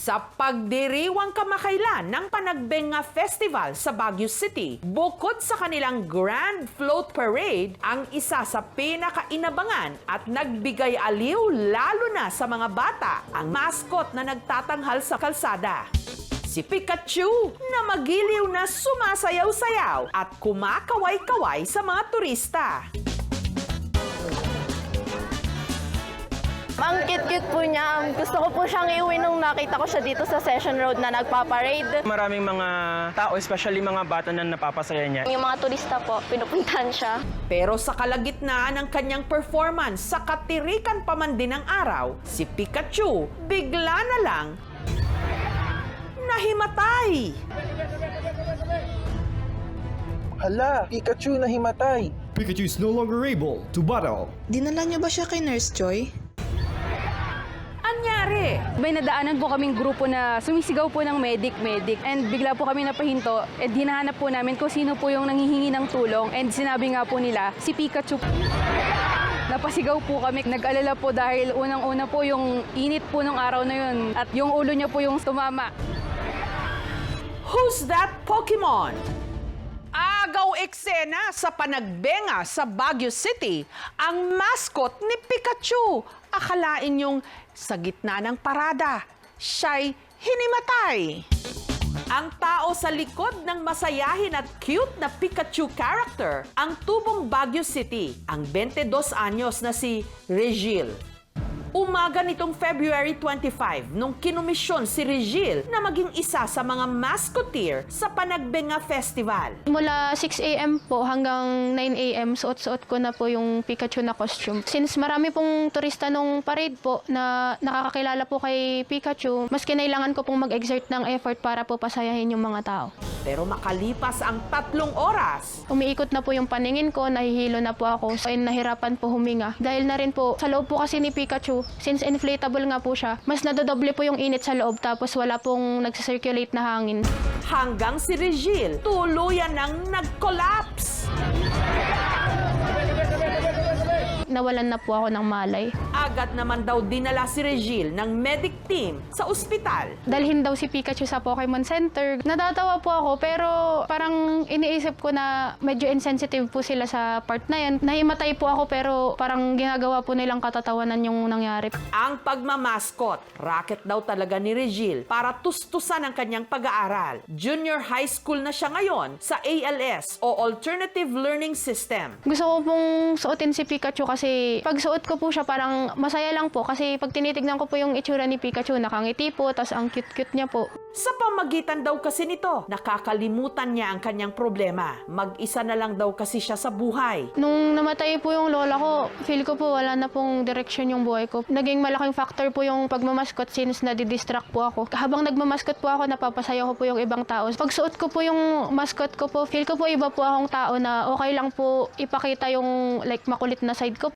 Sa pagdiriwang kamakailan ng Panagbenga Festival sa Baguio City, bukod sa kanilang Grand Float Parade, ang isa sa pinakainabangan at nagbigay aliw lalo na sa mga bata, ang mascot na nagtatanghal sa kalsada. Si Pikachu na magiliw na sumasayaw-sayaw at kumakaway-kaway sa mga turista. Ang cute-cute po niya. Gusto ko po siyang iuwi nung nakita ko siya dito sa Session Road na nagpa-parade. Maraming mga tao, especially mga bata na napapasaya niya. Yung mga turista po, pinupuntahan siya. Pero sa kalagitnaan ng kanyang performance sa katirikan pa man din ng araw, si Pikachu bigla na lang nahimatay. Hala, Pikachu nahimatay. Pikachu is no longer able to battle. Dinala niyo ba siya kay Nurse Joy? Anyari? May nadaanan po kaming grupo na sumisigaw po ng medic. And bigla po kami napahinto at hinahanap po namin kung sino po yung nanghihingi ng tulong. And sinabi nga po nila, si Pikachu. Napasigaw po kami. Nag-alala po dahil unang-una po yung init po ng araw na yun. At yung ulo niya po yung tumama. Who's that Pokemon? Agaw eksena sa Panagbenga sa Baguio City, ang mascot ni Pikachu. Akalain yung sa gitna ng parada, siya'y hinimatay. Ang tao sa likod ng masayahin at cute na Pikachu character, ang tubong Baguio City, ang 22 anyos na si Regil. Umaga nitong February 25 nung kinumisyon si Regil na maging isa sa mga mascoteer sa Panagbenga Festival. Mula 6 a.m. po hanggang 9 a.m. suot-suot ko na po yung Pikachu na costume. Since marami pong turista nung parade po na nakakakilala po kay Pikachu, mas kinailangan ko pong mag-exert ng effort para po pasayahin yung mga tao. Pero makalipas ang 3 oras, Umiikot na po yung paningin ko, nahihilo na po ako, so nahirapan po huminga. Dahil na rin po, sa loob po kasi ni Pikachu, since inflatable nga po siya, mas nadodoble po yung init sa loob tapos wala pong nagsa-circulate na hangin. hanggang si Regil tuluyan ng nag-collapse. Nawalan na po ako ng malay. Agad naman daw dinala si Regil ng medic team sa ospital. Dalhin daw si Pikachu sa Pokemon Center. Natatawa po ako pero parang iniisip ko na medyo insensitive po sila sa part na yan. Nahimatay po ako pero parang ginagawa po nilang katatawanan yung nangyari. Ang pagmamaskot, racket daw talaga ni Regil para tustusan ang kanyang pag-aaral. Junior high school na siya ngayon sa ALS o Alternative Learning System. Gusto ko pong suotin si Pikachu kasi pag suot ko po siya parang masaya lang po kasi pag tinitignan ko po yung itsura ni Pikachu, nakangiti po, tas ang cute-cute niya po. Sa pamagitan daw kasi nito, nakakalimutan niya ang kanyang problema. Mag-isa na lang daw kasi siya sa buhay. Nung namatay po yung lola ko, feel ko po wala na pong direction yung buhay ko. Naging malaking factor po yung pagmamaskot since nadidistract po ako. Habang nagmamaskot po ako, napapasaya ko po yung ibang tao. Pag suot ko po yung mascot ko po, feel ko po iba po akong tao na okay lang po ipakita yung like makulit na side ko.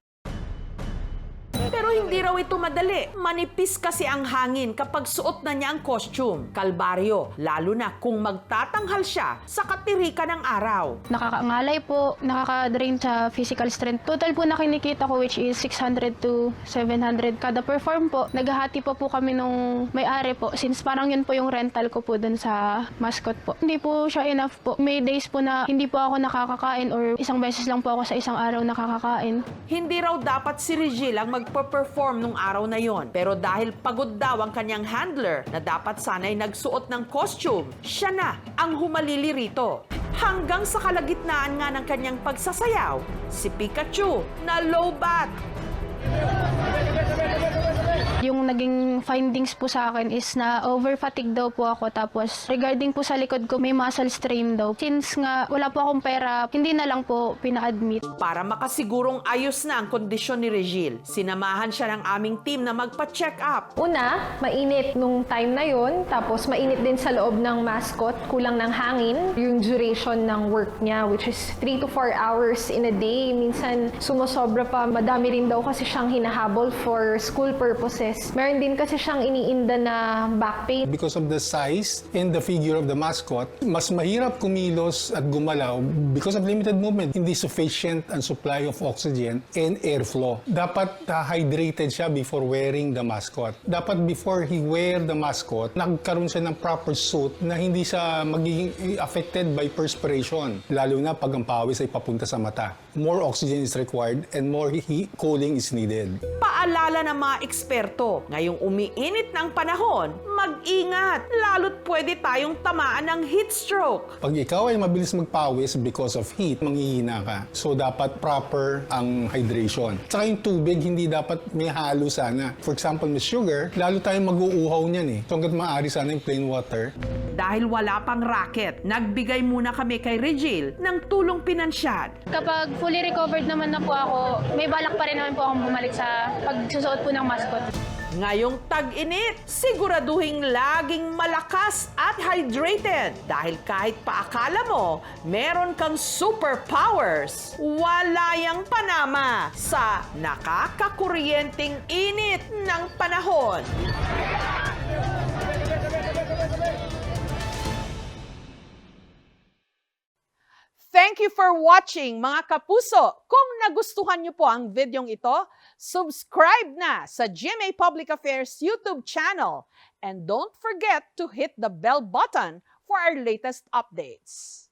Pero hindi raw ito madali. Manipis kasi ang hangin kapag suot na niya ang costume. Kalbaryo, lalo na kung magtatanghal siya sa katirikan ng araw. Nakakangalay po, nakaka-drain sa physical strength. Total po na kinikita ko which is 600 to 700 kada perform po. Naghahati po kami nung may-ari po since parang yun po yung rental ko po dun sa mascot po. Hindi po siya enough po. May days po na hindi po ako nakakakain or isang beses lang po ako sa isang araw nakakakain. Hindi raw dapat si Regil ang magpa-perform nung araw na yon. Pero dahil pagod daw ang kanyang handler na dapat sana'y nagsuot ng costume, siya na ang humalili rito. Hanggang sa kalagitnaan nga ng kanyang pagsasayaw, si Pikachu na lowbat. Yung naging findings po sa akin is na over-fatigue daw po ako. Tapos regarding po sa likod ko, may muscle strain daw. Since nga wala po akong pera, hindi na lang po pina-admit. Para makasigurong ayos na ang kondisyon ni Regil, sinamahan siya ng aming team na magpa-check up. Una, mainit nung time na yun. Tapos mainit din sa loob ng mascot. Kulang ng hangin. Yung duration ng work niya, which is 3 to 4 hours in a day. Minsan, sumosobra pa. Madami rin daw kasi siyang hinahabol for school purposes. Meron din kasi siyang iniinda na back pain. Because of the size and the figure of the mascot, mas mahirap kumilos at gumalaw because of limited movement, hindi sufficient ang supply of oxygen and airflow. Dapat hydrated siya before wearing the mascot. Dapat before he wear the mascot, nagkaroon siya ng proper suit na hindi siya magiging affected by perspiration, lalo na pag ang pawis ay papunta sa mata. More oxygen is required and more cooling is needed. Paalala ng mga eksperto, ngayong umiinit ng panahon, mag-ingat, lalo't pwede tayong tamaan ng heat stroke. Pag ikaw ay mabilis magpawis because of heat, manghihina ka. So, dapat proper ang hydration. Saka yung tubig, hindi dapat may halo sana. For example, may sugar, lalo tayong mag-uuhaw niyan eh. So, hanggat maaari sana yung plain water. Dahil wala pang racket, nagbigay muna kami kay Regil ng tulong pinansyal. Kapag fully recovered naman na po ako, may balak pa rin naman po akong bumalik sa pagsusuot po ng mascot. Ngayong tag-init, siguraduhing laging malakas at hydrated dahil kahit paakala mo meron kang superpowers, wala yang panama sa nakakakuryenteng init ng panahon. Thank you for watching, mga kapuso. Kung nagustuhan niyo po ang videong ito, subscribe na sa GMA Public Affairs YouTube channel. And don't forget to hit the bell button for our latest updates.